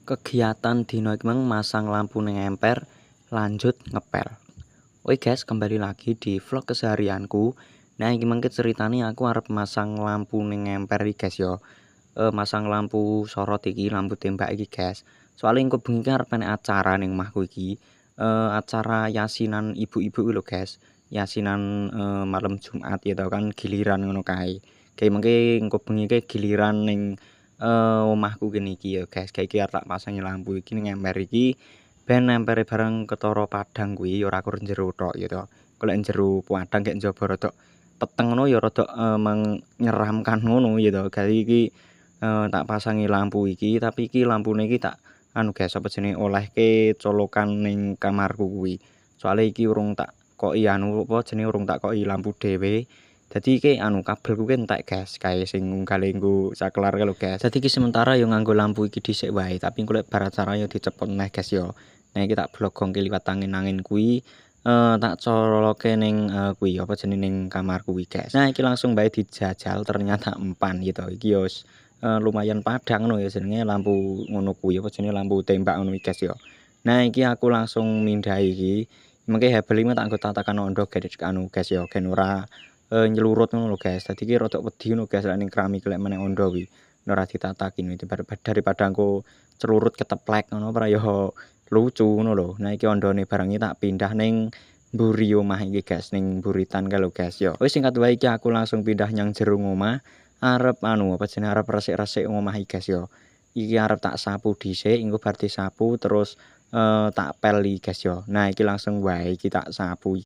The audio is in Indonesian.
Kegiatan dino iki mang masang lampu ning emper, lanjut ngepel. Oke guys, kembali lagi di vlog keseharianku. Nah, iki mangke ceritane aku arep masang lampu ning emper iki guys yo. Masang lampu sorot iki, lampu tembak iki guys. Soale engko bengi arep enek acara ning omahku iki. Acara yasinan ibu-ibu kuwi lho guys. Yasinan malam Jumat ya tau kan giliran ngono kae. Kayak mengke engko bengi ke giliran ning omahku kene iki ya guys. Kayak iki arep tak pasangi lampu iki ning emper iki ben empere bareng ketara padang kuwi ora kur jero tok ya to. Golek jero padang gek njaba rada peteng ngono ya rada menyeramkan ngono ya to. Kali iki tak pasangi lampu iki tapi iki lampune iki tak anu guys apa jenenge olehke colokan ning kamarku kuwi. Soale iki urung tak koki anu apa jenenge urung tak koki lampu dhewe. Dadi iki anu kabelku ki entek guys, kae sing ngunggale nggo saklar lho guys. Dadi iki sementara yo nganggo lampu iki dhisik wae, tapi engko lek bar acara yo dicepot neh guys yo. Nah iki tak blogongke liwat angin-angin kuwi tak coloke ning kuwi apa jenenge ning kamarku kuwi guys. Nah iki langsung bae dijajal ternyata empan gitu. Iki yo lumayan padang ngono ya jenenge lampu ngono kuwi apa jenenge lampu tembak ngono iki guys yo. Nah iki aku langsung mindhahi iki. Mengke hebel iki tak nggo tatakan ondo anu guys yo, gen ora nyelurut ngono lho guys. Dadi iki rada wedi ngono guys lek ning keramik lek meneh ondo kuwi. Ora ditataki daripada engko celurut keteplek ngono ora yo lucu ngono lho. Nah iki ondone barang iki tak pindah ning mburi omah iki guys, ning buritan kae lho guys yo. Wis singkat wae iki aku langsung pindah nyang jero omah. Arep anu apa jenenge arep resik-resik omah iki guys yo. Iki arep tak sapu dhisik, engko bar disapu terus tak pel iki guys yo. Nah iki langsung wae iki tak sapu.